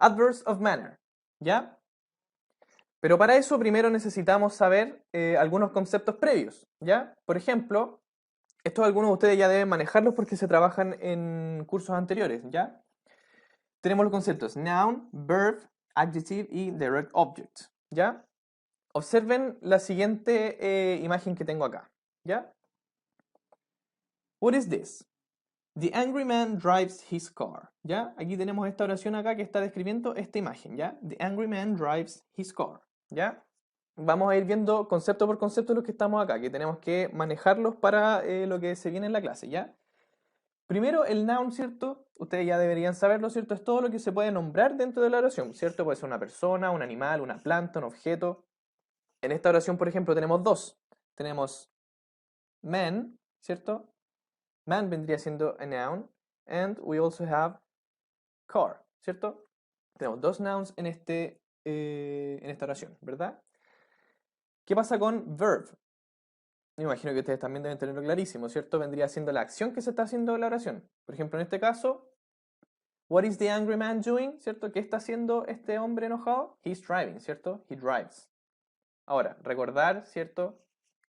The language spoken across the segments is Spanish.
Adverbs of manner, ¿ya? Pero para eso primero necesitamos saber algunos conceptos previos, ¿ya? Por ejemplo, estos algunos de ustedes ya deben manejarlos porque se trabajan en cursos anteriores, ¿ya? Tenemos los conceptos noun, verb, adjective y direct object, ¿ya? Observen la siguiente imagen que tengo acá, ¿ya? What is this? The angry man drives his car, ¿ya? Aquí tenemos esta oración acá que está describiendo esta imagen, ¿ya? The angry man drives his car, ¿ya? Vamos a ir viendo concepto por concepto los que estamos acá, que tenemos que manejarlos para lo que se viene en la clase, ¿ya? Primero, el noun, ¿cierto? Ustedes ya deberían saberlo, ¿cierto? Es todo lo que se puede nombrar dentro de la oración, ¿cierto? Puede ser una persona, un animal, una planta, un objeto. En esta oración, por ejemplo, tenemos dos. Tenemos man, ¿cierto? Man vendría siendo a noun. And we also have car, ¿cierto? Tenemos dos nouns en esta oración, ¿verdad? ¿Qué pasa con verb? Me imagino que ustedes también deben tenerlo clarísimo, ¿cierto? Vendría siendo la acción que se está haciendo en la oración. Por ejemplo, en este caso, what is the angry man doing? ¿Cierto? ¿Qué está haciendo este hombre enojado? He's driving, ¿cierto? He drives. Ahora, recordar, ¿cierto?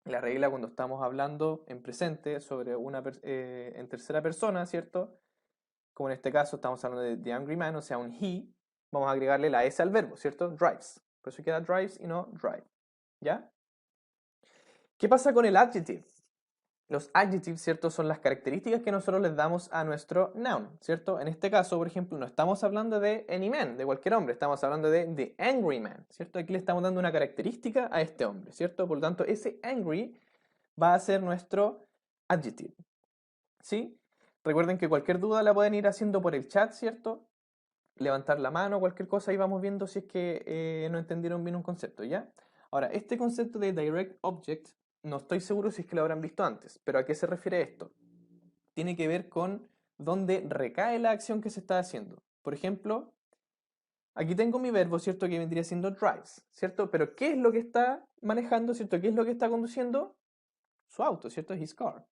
La regla cuando estamos hablando en presente sobre en tercera persona, ¿cierto? Como en este caso estamos hablando de the angry man, o sea, un he, vamos a agregarle la S al verbo, ¿cierto? Drives. Por eso queda drives y no drive. ¿Ya? ¿Qué pasa con el adjective? Los adjectives, ¿cierto? Son las características que nosotros les damos a nuestro noun, ¿cierto? En este caso, por ejemplo, no estamos hablando de any man, de cualquier hombre, estamos hablando de the angry man, ¿cierto? Aquí le estamos dando una característica a este hombre, ¿cierto? Por lo tanto, ese angry va a ser nuestro adjective, ¿sí? Recuerden que cualquier duda la pueden ir haciendo por el chat, ¿cierto? Levantar la mano, cualquier cosa, y vamos viendo si es que no entendieron bien un concepto, ¿ya? Ahora, este concepto de direct object, no estoy seguro si es que lo habrán visto antes, pero ¿a qué se refiere esto? Tiene que ver con dónde recae la acción que se está haciendo. Por ejemplo, aquí tengo mi verbo, ¿cierto? Que vendría siendo drives, ¿cierto? Pero ¿qué es lo que está manejando, ¿cierto? ¿Qué es lo que está conduciendo? Su auto, ¿cierto? His car.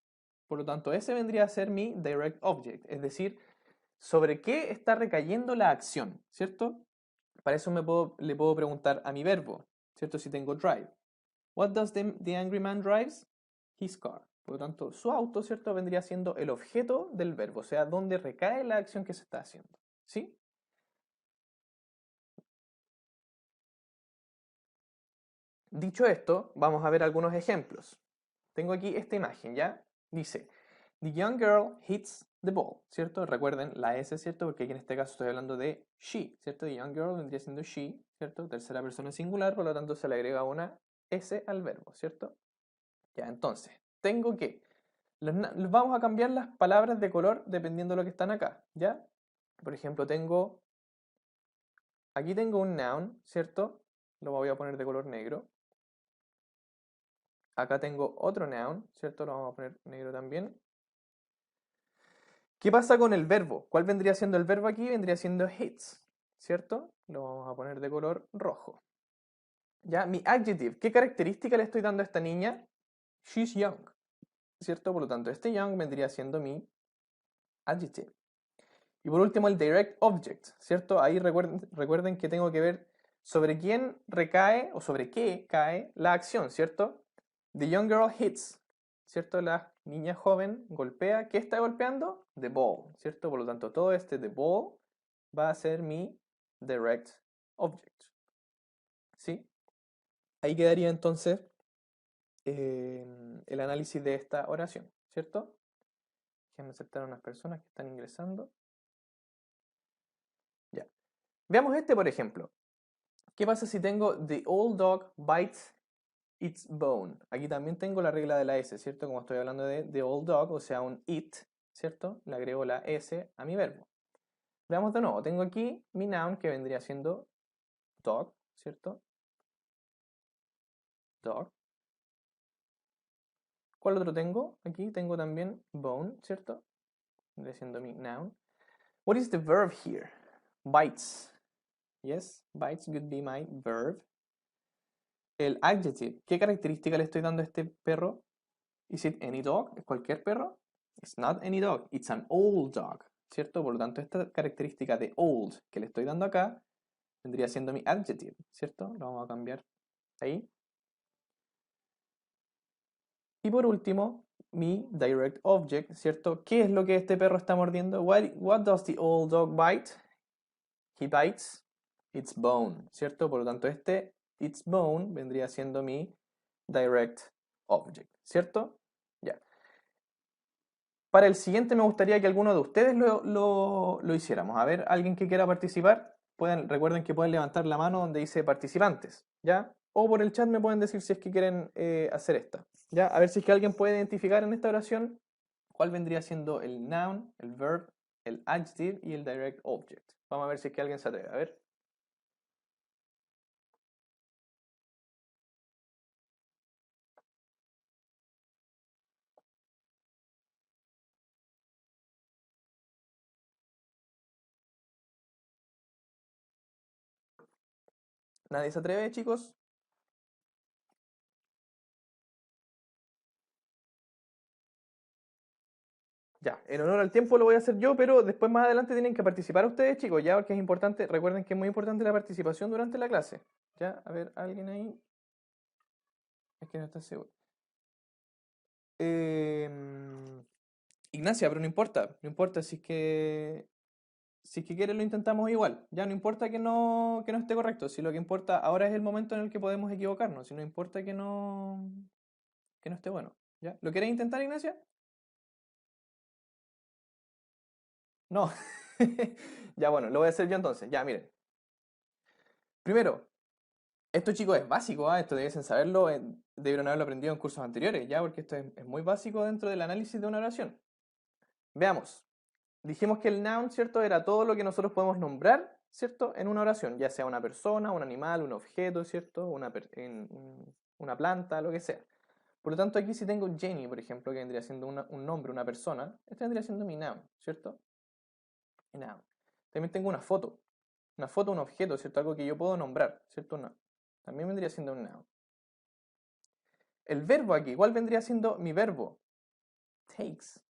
Por lo tanto, ese vendría a ser mi direct object, es decir, sobre qué está recayendo la acción, ¿cierto? Para eso le puedo preguntar a mi verbo, ¿cierto? Si tengo drive. What does the angry man drives? His car. Por lo tanto, su auto, ¿cierto? Vendría siendo el objeto del verbo, o sea, donde recae la acción que se está haciendo, ¿sí? Dicho esto, vamos a ver algunos ejemplos. Tengo aquí esta imagen, ¿ya? Dice, the young girl hits the ball, ¿cierto? Recuerden la S, ¿cierto? Porque aquí en este caso estoy hablando de she, ¿cierto? The young girl vendría siendo she, ¿cierto? Tercera persona singular, por lo tanto se le agrega una S al verbo, ¿cierto? Ya, entonces, tengo que... Vamos a cambiar las palabras de color dependiendo de lo que están acá, ¿ya? Por ejemplo, aquí tengo un noun, ¿cierto? Lo voy a poner de color negro. Acá tengo otro noun, ¿cierto? Lo vamos a poner negro también. ¿Qué pasa con el verbo? ¿Cuál vendría siendo el verbo aquí? Vendría siendo hits, ¿cierto? Lo vamos a poner de color rojo. Ya, mi adjective, ¿qué característica le estoy dando a esta niña? She's young, ¿cierto? Por lo tanto, este young vendría siendo mi adjective. Y por último, el direct object, ¿cierto? Ahí recuerden que tengo que ver sobre quién recae o sobre qué cae la acción, ¿cierto? The young girl hits, ¿cierto? La niña joven golpea. ¿Qué está golpeando? The ball, ¿cierto? Por lo tanto, todo este the ball va a ser mi direct object, ¿sí? Ahí quedaría entonces el análisis de esta oración, ¿cierto? Déjenme aceptar a unas personas que están ingresando. Ya. Veamos este, por ejemplo. ¿Qué pasa si tengo the old dog bites its bone? Aquí también tengo la regla de la S, ¿cierto? Como estoy hablando de the old dog, o sea, un it, ¿cierto? Le agrego la S a mi verbo. Veamos de nuevo. Tengo aquí mi noun que vendría siendo dog, ¿cierto? Dog. ¿Cuál otro tengo? Aquí tengo también bone, ¿cierto? Vendría siendo mi noun. What is the verb here? Bites. Yes, bites could be my verb. El adjective. ¿Qué característica le estoy dando a este perro? Is it any dog? ¿Es cualquier perro? It's not any dog, it's an old dog, ¿cierto? Por lo tanto, esta característica de old que le estoy dando acá vendría siendo mi adjective, ¿cierto? Lo vamos a cambiar ahí. Y por último, mi direct object, ¿cierto? ¿Qué es lo que este perro está mordiendo? What does the old dog bite? He bites its bone, ¿cierto? Por lo tanto, este its bone vendría siendo mi direct object, ¿cierto? Ya. Para el siguiente me gustaría que alguno de ustedes lo hiciéramos. A ver, alguien que quiera participar, recuerden que pueden levantar la mano donde dice participantes, ¿ya? O por el chat me pueden decir si es que quieren hacer esta, ¿ya? A ver si es que alguien puede identificar en esta oración cuál vendría siendo el noun, el verb, el adjective y el direct object. Vamos a ver si es que alguien se atreve. A ver. ¿Nadie se atreve, chicos? Ya, en honor al tiempo lo voy a hacer yo, pero después más adelante tienen que participar ustedes, chicos, ya, porque es importante, recuerden que es muy importante la participación durante la clase. Ya, a ver, alguien ahí, es que no está seguro. Em, Ignacia, pero no importa, no importa si es que quieres lo intentamos igual, ya no importa que no esté correcto, si lo que importa ahora es el momento en el que podemos equivocarnos, si no importa que no esté bueno, ¿ya? ¿Lo quieres intentar, Ignacia? No. Ya bueno, lo voy a hacer yo entonces, ya miren. Primero, esto, chicos, es básico, ¿ah? Esto debiesen saberlo, debieron haberlo aprendido en cursos anteriores, ¿ya? Porque esto es muy básico dentro del análisis de una oración. Veamos. Dijimos que el noun, ¿cierto? Era todo lo que nosotros podemos nombrar, ¿cierto? En una oración, ya sea una persona, un animal, un objeto, ¿cierto? Una planta, lo que sea. Por lo tanto, aquí si tengo Jenny, por ejemplo, que vendría siendo un nombre, una persona, este vendría siendo mi noun, ¿cierto? Mi noun. También tengo una foto, un objeto, ¿cierto? Algo que yo puedo nombrar, ¿cierto? También vendría siendo un noun. El verbo aquí, ¿cuál vendría siendo mi verbo? Takes,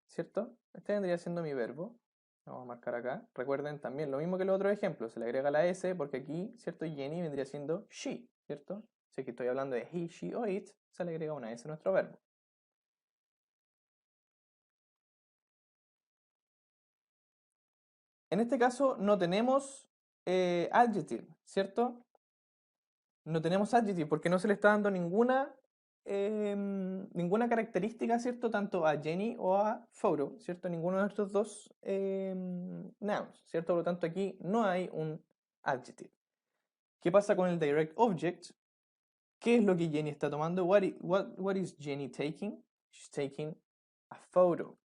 ¿cierto? Este vendría siendo mi verbo. Lo vamos a marcar acá. Recuerden también lo mismo que los otros ejemplos. Se le agrega la S porque aquí, ¿cierto? Jenny vendría siendo she, ¿cierto? Si que estoy hablando de he, she o it, se le agrega una S a nuestro verbo. En este caso no tenemos adjective, ¿cierto? No tenemos adjective porque no se le está dando ninguna característica, ¿cierto? Tanto a Jenny o a Photo, ¿cierto? Ninguno de estos dos nouns, ¿cierto? Por lo tanto, aquí no hay un adjective. ¿Qué pasa con el direct object? ¿Qué es lo que Jenny está tomando? What is Jenny taking? She's taking a photo,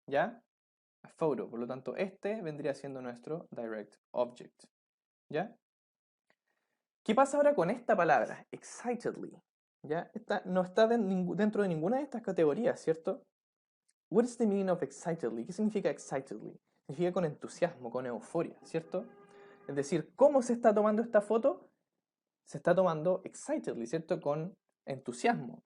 ¿ya? A photo. Por lo tanto, este vendría siendo nuestro direct object, ¿ya? ¿Qué pasa ahora con esta palabra? Excitedly. ¿Ya? Esta no está dentro de ninguna de estas categorías, ¿cierto? What is the meaning of excitedly? ¿Qué significa excitedly? Significa con entusiasmo, con euforia, ¿cierto? Es decir, ¿cómo se está tomando esta foto? Se está tomando excitedly, ¿cierto? Con entusiasmo.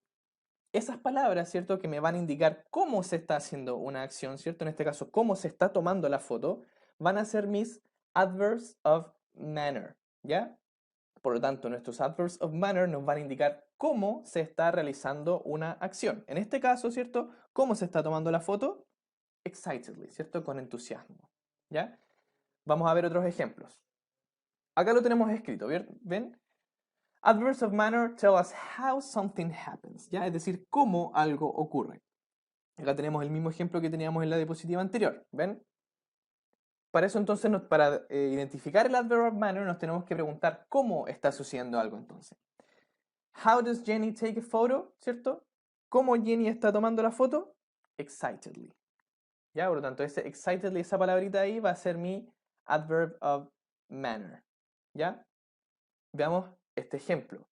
Esas palabras, ¿cierto? Que me van a indicar cómo se está haciendo una acción, ¿cierto? En este caso, cómo se está tomando la foto, van a ser mis adverbs of manner, ¿ya? Por lo tanto, nuestros adverbs of manner nos van a indicar cómo se está realizando una acción. En este caso, ¿cierto? ¿Cómo se está tomando la foto? Excitedly, ¿cierto? Con entusiasmo. ¿Ya? Vamos a ver otros ejemplos. Acá lo tenemos escrito, ¿ven? Adverbs of manner tell us how something happens, ¿ya? Es decir, cómo algo ocurre. Acá tenemos el mismo ejemplo que teníamos en la diapositiva anterior, ¿ven? Para eso entonces, para identificar el adverb of manner, nos tenemos que preguntar cómo está sucediendo algo entonces. How does Jenny take a photo? ¿Cierto? ¿Cómo Jenny está tomando la foto? Excitedly. ¿Ya? Por lo tanto, ese excitedly, esa palabrita ahí va a ser mi adverb of manner. ¿Ya? Veamos este ejemplo.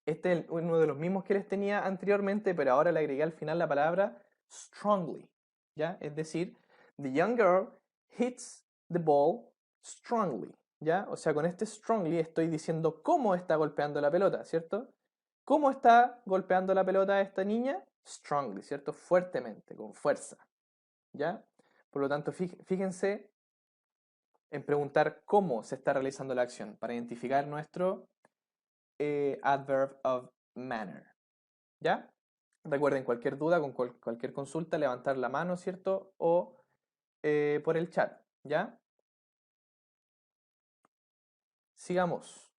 Este es uno de los mismos que les tenía anteriormente, pero ahora le agregué al final la palabra strongly. ¿Ya? Es decir, the young girl hits the ball strongly. ¿Ya? O sea, con este strongly estoy diciendo cómo está golpeando la pelota, ¿cierto? ¿Cómo está golpeando la pelota esta niña? Strongly, ¿cierto? Fuertemente, con fuerza. ¿Ya? Por lo tanto, fíjense en preguntar cómo se está realizando la acción, para identificar nuestro adverb of manner. ¿Ya? Recuerden, cualquier duda, con cualquier consulta, levantar la mano, ¿cierto? O por el chat, ¿ya? Sigamos.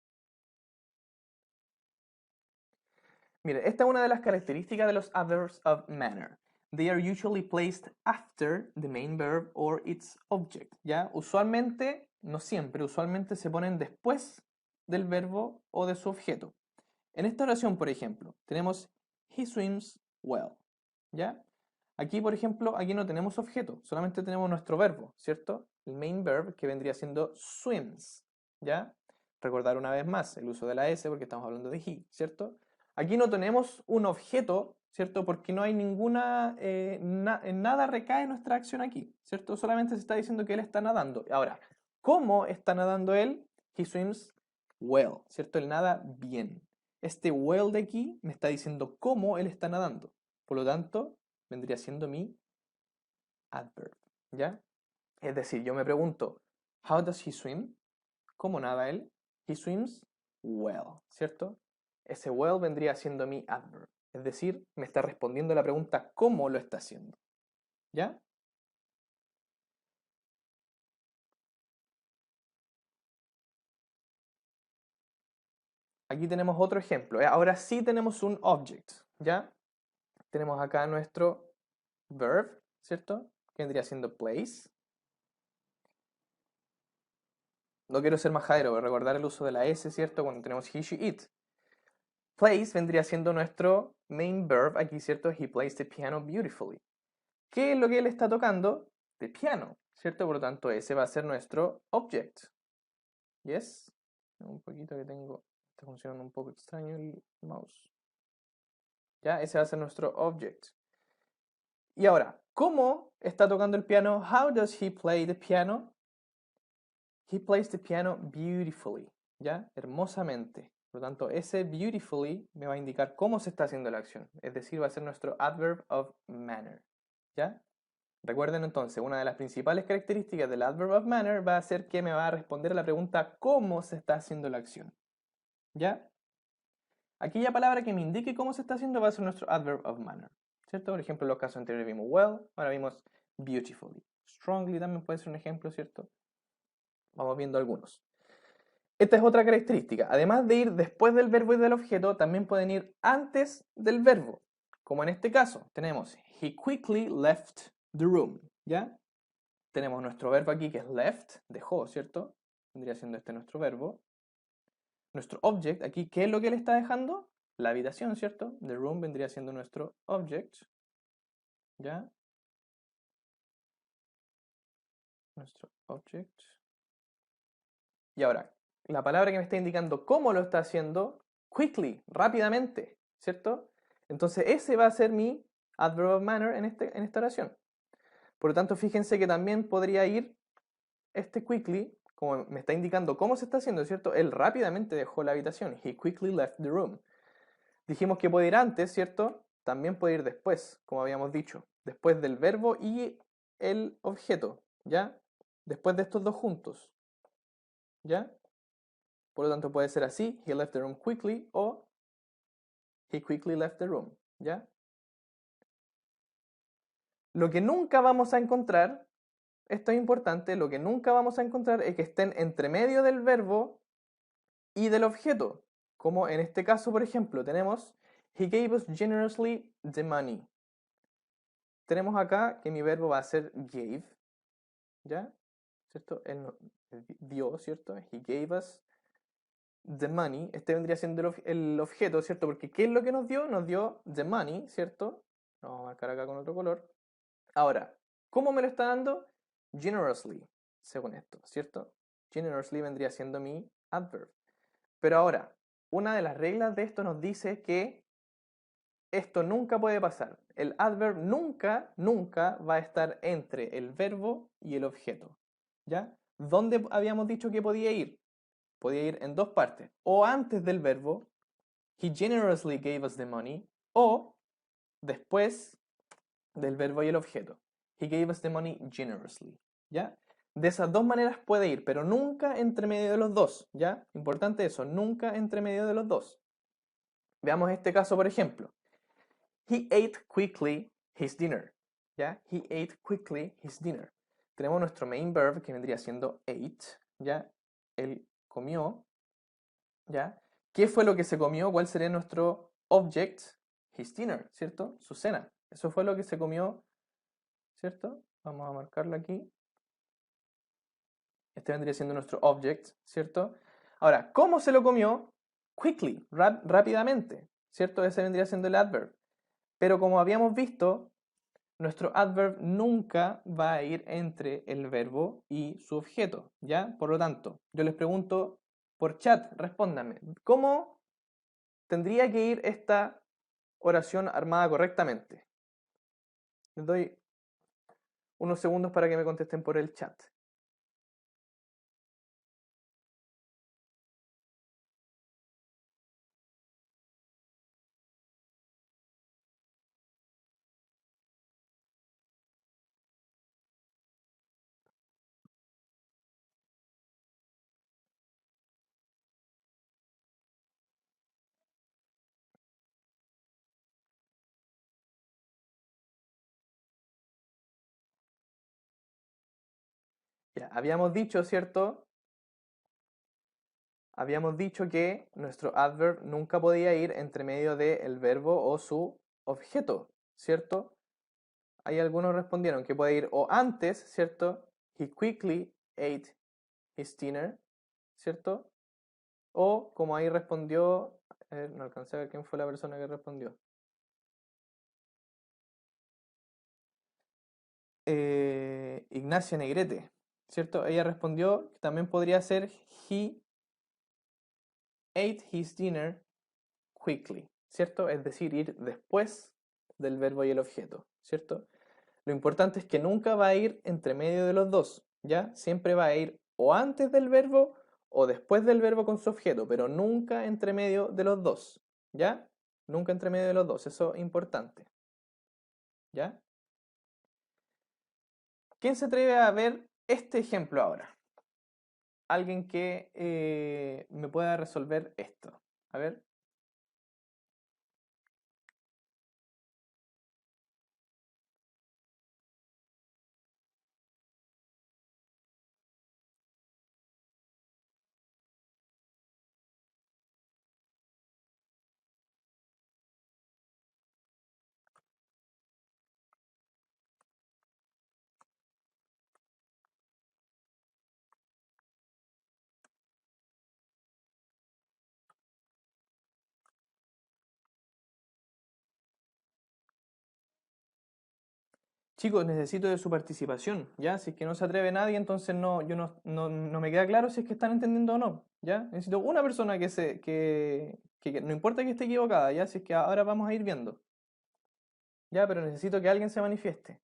Mire, esta es una de las características de los adverbs of manner. They are usually placed after the main verb or its object, ¿ya? Usualmente, no siempre, usualmente se ponen después del verbo o de su objeto. En esta oración, por ejemplo, tenemos he swims well, ¿ya? Aquí, por ejemplo, aquí no tenemos objeto, solamente tenemos nuestro verbo, ¿cierto? El main verb que vendría siendo swims, ¿ya? Recordar una vez más el uso de la S porque estamos hablando de he, ¿cierto? Aquí no tenemos un objeto, ¿cierto? Porque no hay ninguna, nada recae nuestra acción aquí, ¿cierto? Solamente se está diciendo que él está nadando. Ahora, ¿cómo está nadando él? He swims well, ¿cierto? Él nada bien. Este well de aquí me está diciendo cómo él está nadando. Por lo tanto, vendría siendo mi adverb, ¿ya? Es decir, yo me pregunto, how does he swim? ¿Cómo nada él? He swims well, ¿cierto? Ese well vendría siendo mi adverb. Es decir, me está respondiendo la pregunta cómo lo está haciendo, ¿ya? Aquí tenemos otro ejemplo, ¿eh? Ahora sí tenemos un object, ¿ya? Tenemos acá nuestro verb, ¿cierto? Que vendría siendo place. No quiero ser majadero, pero recordar el uso de la S, ¿cierto? Cuando tenemos he, she, it. Plays vendría siendo nuestro main verb aquí, ¿cierto? He plays the piano beautifully. ¿Qué es lo que él está tocando? The piano, ¿cierto? Por lo tanto, ese va a ser nuestro object. ¿Yes? Un poquito que tengo, está funcionando un poco extraño el mouse. ¿Ya? Ese va a ser nuestro object. Y ahora, ¿cómo está tocando el piano? How does he play the piano? He plays the piano beautifully, ¿ya? Hermosamente. Por lo tanto, ese beautifully me va a indicar cómo se está haciendo la acción. Es decir, va a ser nuestro adverb of manner, ¿ya? Recuerden entonces, una de las principales características del adverb of manner va a ser que me va a responder a la pregunta cómo se está haciendo la acción, ¿ya? Aquella palabra que me indique cómo se está haciendo va a ser nuestro adverb of manner, ¿cierto? Por ejemplo, en los casos anteriores vimos well, ahora vimos beautifully. Strongly también puede ser un ejemplo, ¿cierto? Vamos viendo algunos. Esta es otra característica. Además de ir después del verbo y del objeto, también pueden ir antes del verbo. Como en este caso, tenemos he quickly left the room, ¿ya? Tenemos nuestro verbo aquí que es left, dejó, ¿cierto? Vendría siendo este nuestro verbo. Nuestro object aquí, ¿qué es lo que él está dejando? La habitación, ¿cierto? The room vendría siendo nuestro object, ¿ya? Nuestro object. Y ahora, la palabra que me está indicando cómo lo está haciendo, quickly, rápidamente, ¿cierto? Entonces ese va a ser mi adverb of manner en esta oración. Por lo tanto, fíjense que también podría ir este quickly, como me está indicando cómo se está haciendo, ¿cierto? Él rápidamente dejó la habitación. He quickly left the room. Dijimos que puede ir antes, ¿cierto? También puede ir después, como habíamos dicho. Después del verbo y el objeto, ¿ya? Después de estos dos juntos, ¿ya? Por lo tanto, puede ser así, he left the room quickly, o he quickly left the room, ¿ya? Lo que nunca vamos a encontrar, esto es importante, lo que nunca vamos a encontrar es que estén entre medio del verbo y del objeto. Como en este caso, por ejemplo, tenemos he gave us generously the money. Tenemos acá que mi verbo va a ser gave, ¿ya? ¿Cierto? Él dio, ¿cierto? He gave us the money, este vendría siendo el objeto, ¿cierto? Porque ¿qué es lo que nos dio? Nos dio the money, ¿cierto? Vamos a marcar acá con otro color. Ahora, ¿cómo me lo está dando? Generously, según esto, ¿cierto? Generously vendría siendo mi adverb. Pero ahora, una de las reglas de esto nos dice que esto nunca puede pasar. El adverb nunca, nunca va a estar entre el verbo y el objeto, ¿ya? ¿Dónde habíamos dicho que podía ir? Podía ir en dos partes. O antes del verbo, he generously gave us the money, o después del verbo y el objeto. He gave us the money generously. ¿Ya? De esas dos maneras puede ir, pero nunca entre medio de los dos, ¿ya? Importante eso, nunca entre medio de los dos. Veamos este caso, por ejemplo. He ate quickly his dinner, ¿ya? He ate quickly his dinner. Tenemos nuestro main verb que vendría siendo ate, ¿ya? Él comió, ¿ya? ¿Qué fue lo que se comió? ¿Cuál sería nuestro object? His dinner, ¿cierto? Su cena. Eso fue lo que se comió, ¿cierto? Vamos a marcarlo aquí. Este vendría siendo nuestro object, ¿cierto? Ahora, ¿cómo se lo comió? Quickly, rápidamente, ¿cierto? Ese vendría siendo el adverb. Pero como habíamos visto, nuestro adverb nunca va a ir entre el verbo y su objeto, ¿ya? Por lo tanto, yo les pregunto por chat, respóndanme, ¿cómo tendría que ir esta oración armada correctamente? Les doy unos segundos para que me contesten por el chat. Ya, habíamos dicho, ¿cierto? Habíamos dicho que nuestro adverb nunca podía ir entre medio del verbo o su objeto, ¿cierto? Ahí algunos respondieron que puede ir o antes, ¿cierto? He quickly ate his dinner, ¿cierto? O como ahí respondió, no alcancé a ver quién fue la persona que respondió. Ignacia Negrete, ¿cierto? Ella respondió que también podría ser he ate his dinner quickly, ¿cierto? Es decir, ir después del verbo y el objeto, ¿cierto? Lo importante es que nunca va a ir entre medio de los dos, ¿ya? Siempre va a ir o antes del verbo o después del verbo con su objeto, pero nunca entre medio de los dos, ¿ya? Nunca entre medio de los dos, eso es importante, ¿ya? ¿Quién se atreve a ver este ejemplo ahora? Alguien que me pueda resolver esto. A ver. Chicos, necesito de su participación, ¿ya? Si es que no se atreve nadie, entonces no, yo no me queda claro si es que están entendiendo o no, ¿ya? Necesito una persona que no importa que esté equivocada, ¿ya? Si es que ahora vamos a ir viendo, ¿ya? Pero necesito que alguien se manifieste.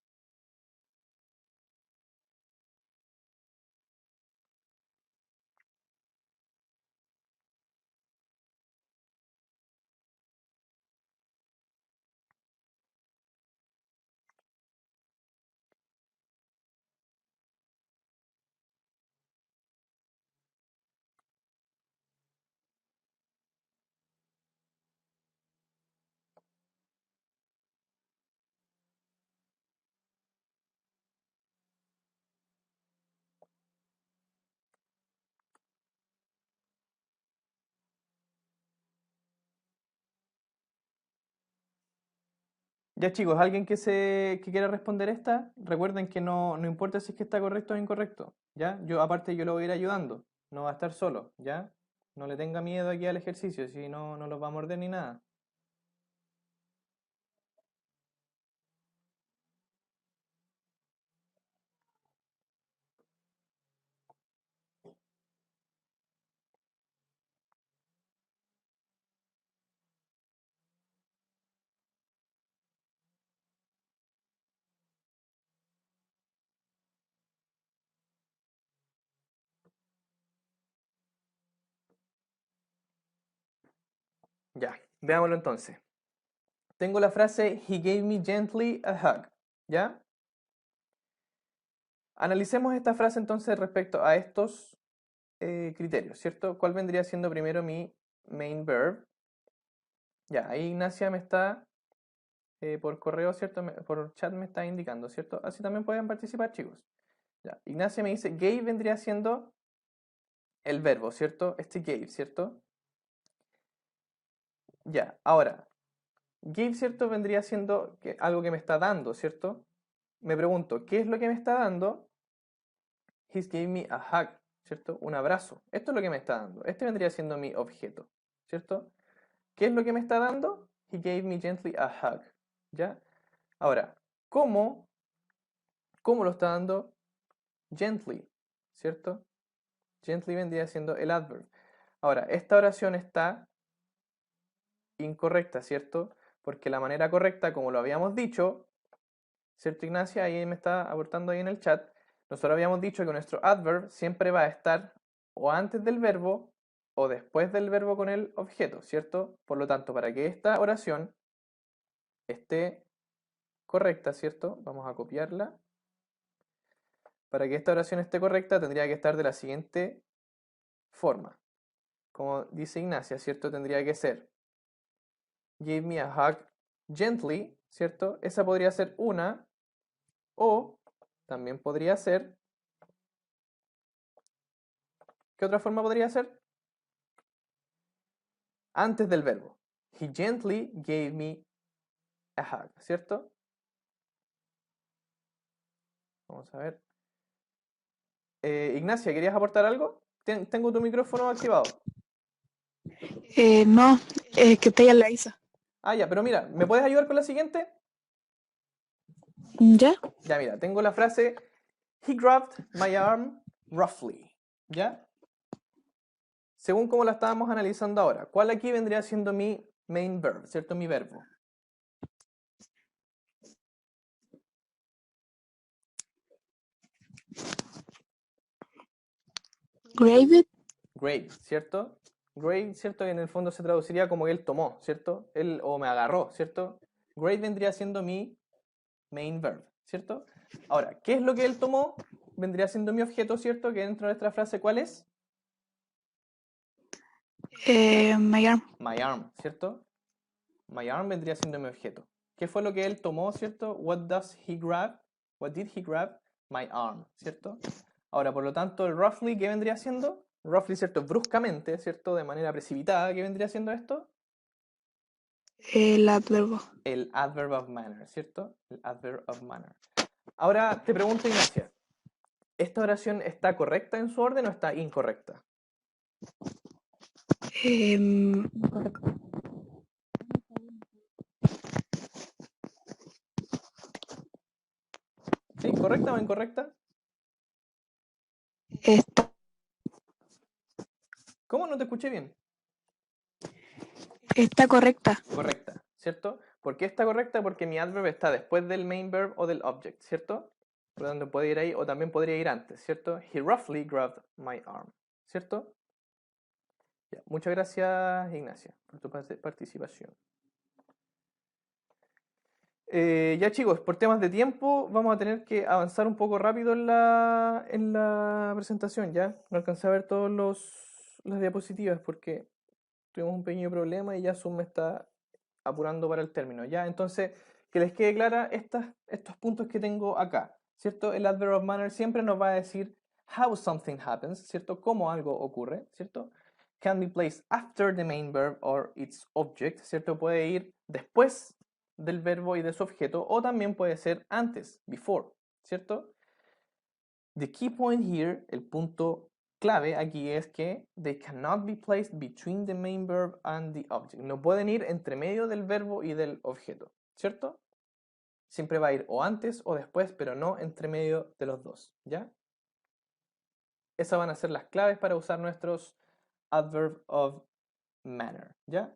Ya chicos, alguien que quiera responder esta, recuerden que no importa si es que está correcto o incorrecto, ¿ya? Yo aparte yo lo voy a ir ayudando, no va a estar solo, ¿ya? No le tenga miedo aquí al ejercicio, si no los va a morder ni nada. Ya, veámoslo entonces. Tengo la frase He gave me gently a hug, ¿ya? Analicemos esta frase entonces respecto a estos criterios, ¿cierto? ¿Cuál vendría siendo primero mi main verb? Ya, ahí Ignacia me está, por correo, ¿cierto? Por chat me está indicando, ¿cierto? Así también pueden participar, chicos. Ya, Ignacia me dice, gave vendría siendo el verbo, ¿cierto? Este gave, ¿cierto? Ya, ahora, gave, ¿cierto? Vendría siendo algo que me está dando, ¿cierto? Me pregunto, ¿qué es lo que me está dando? He's gave me a hug, ¿cierto? Un abrazo. Esto es lo que me está dando. Este vendría siendo mi objeto, ¿cierto? ¿Qué es lo que me está dando? He gave me gently a hug, ¿ya? Ahora, ¿cómo? ¿Cómo lo está dando? Gently, ¿cierto? Gently vendría siendo el adverb. Ahora, esta oración está incorrecta, ¿cierto? Porque la manera correcta, como lo habíamos dicho, ¿cierto, Ignacia? Ahí me está aportando ahí en el chat. Nosotros habíamos dicho que nuestro adverb siempre va a estar o antes del verbo o después del verbo con el objeto, ¿cierto? Por lo tanto, para que esta oración esté correcta, ¿cierto? Vamos a copiarla. Para que esta oración esté correcta, tendría que estar de la siguiente forma. Como dice Ignacia, ¿cierto? Tendría que ser give me a hug gently, ¿cierto? Esa podría ser una, o también podría ser, ¿qué otra forma podría ser? Antes del verbo. He gently gave me a hug, ¿cierto? Vamos a ver. Ignacia, ¿querías aportar algo? Tengo tu micrófono activado. No, que te la Isa. Ah, ya, pero mira, ¿me puedes ayudar con la siguiente? ¿Ya? Ya, mira, tengo la frase He grabbed my arm roughly. ¿Ya? Según como la estábamos analizando ahora, ¿cuál aquí vendría siendo mi main verb, ¿cierto? Mi verbo. Graved. Grave, ¿cierto? Grave, ¿cierto? Que en el fondo se traduciría como él tomó, ¿cierto? Él o me agarró, ¿cierto? Grave vendría siendo mi main verb, ¿cierto? Ahora, ¿qué es lo que él tomó? Vendría siendo mi objeto, ¿cierto? Que dentro de esta frase, ¿cuál es? My arm. My arm, ¿cierto? My arm vendría siendo mi objeto. ¿Qué fue lo que él tomó, ¿cierto? What does he grab? What did he grab? My arm, ¿cierto? Ahora, por lo tanto, el roughly, ¿qué vendría siendo? Roughly, ¿cierto? Bruscamente, ¿cierto? De manera precipitada, ¿qué vendría siendo esto? El adverbo. El adverb of manner, ¿cierto? El adverb of manner. Ahora te pregunto, Ignacia, ¿esta oración está correcta en su orden o está incorrecta? ¿Sí? ¿Correcta o incorrecta? Está, ¿Cómo no te escuché bien? está correcta. Correcta, ¿cierto? ¿Por qué está correcta? Porque mi adverb está después del main verb o del object, ¿cierto? Por lo tanto, puede ir ahí o también podría ir antes, ¿cierto? He roughly grabbed my arm, ¿cierto? Ya, muchas gracias, Ignacia, por tu participación. Ya chicos, por temas de tiempo vamos a tener que avanzar un poco rápido en la presentación, ¿ya? No alcancé a ver todas las diapositivas porque tuvimos un pequeño problema y ya Zoom me está apurando para el término, ¿ya? Entonces, que les quede clara estos puntos que tengo acá, ¿cierto? El adverb of manner siempre nos va a decir how something happens, ¿cierto? Cómo algo ocurre, ¿cierto? Can be placed after the main verb or its object, ¿cierto? Puede ir después del verbo y de su objeto o también puede ser antes, before, ¿cierto? The key point here, el punto clave aquí es que they cannot be placed between the main verb and the object. No pueden ir entre medio del verbo y del objeto, ¿cierto? Siempre va a ir o antes o después, pero no entre medio de los dos, ¿ya? Esas van a ser las claves para usar nuestros adverb of manner, ¿ya?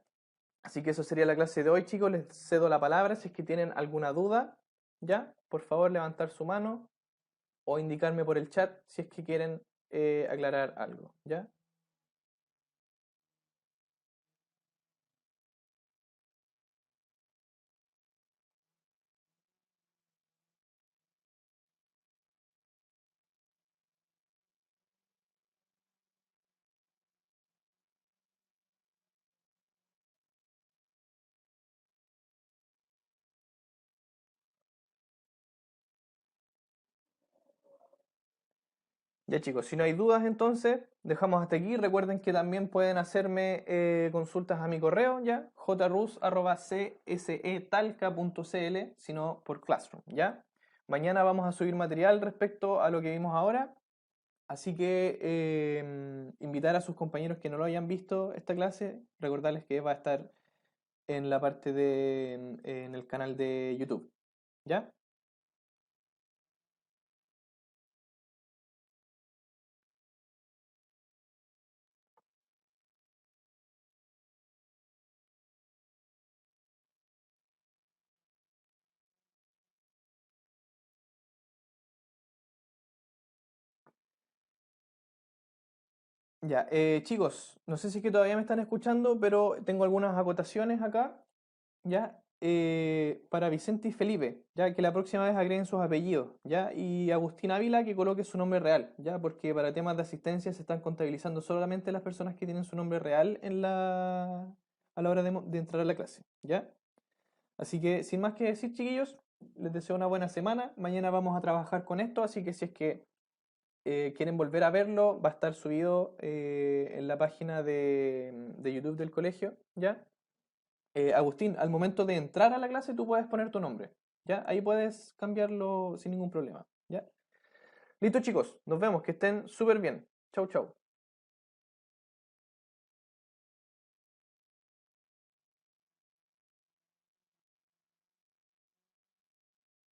Así que eso sería la clase de hoy, chicos. Les cedo la palabra si es que tienen alguna duda, ¿ya? Por favor, levantar su mano o indicarme por el chat si es que quieren aclarar algo, ¿ya? Ya chicos, si no hay dudas entonces, dejamos hasta aquí. Recuerden que también pueden hacerme consultas a mi correo, ¿ya? jrus@csetalca.cl, si no por Classroom, ¿ya? Mañana vamos a subir material respecto a lo que vimos ahora, así que invitar a sus compañeros que no lo hayan visto esta clase, recordarles que va a estar en la parte de, en el canal de YouTube, ¿ya? Ya, chicos, no sé si es que todavía me están escuchando, pero tengo algunas acotaciones acá, ¿ya? Para Vicente y Felipe, ya que la próxima vez agreguen sus apellidos, ¿ya? Y Agustín Ávila que coloque su nombre real, ¿ya? Porque para temas de asistencia se están contabilizando solamente las personas que tienen su nombre real a la hora de entrar a la clase, ¿ya? Así que, sin más que decir, chiquillos, les deseo una buena semana. Mañana vamos a trabajar con esto, así que si es que quieren volver a verlo, va a estar subido en la página de YouTube del colegio, ¿ya? Agustín, al momento de entrar a la clase tú puedes poner tu nombre, ¿ya? Ahí puedes cambiarlo sin ningún problema, ¿ya? Listo, chicos, nos vemos, que estén súper bien. Chau, chau.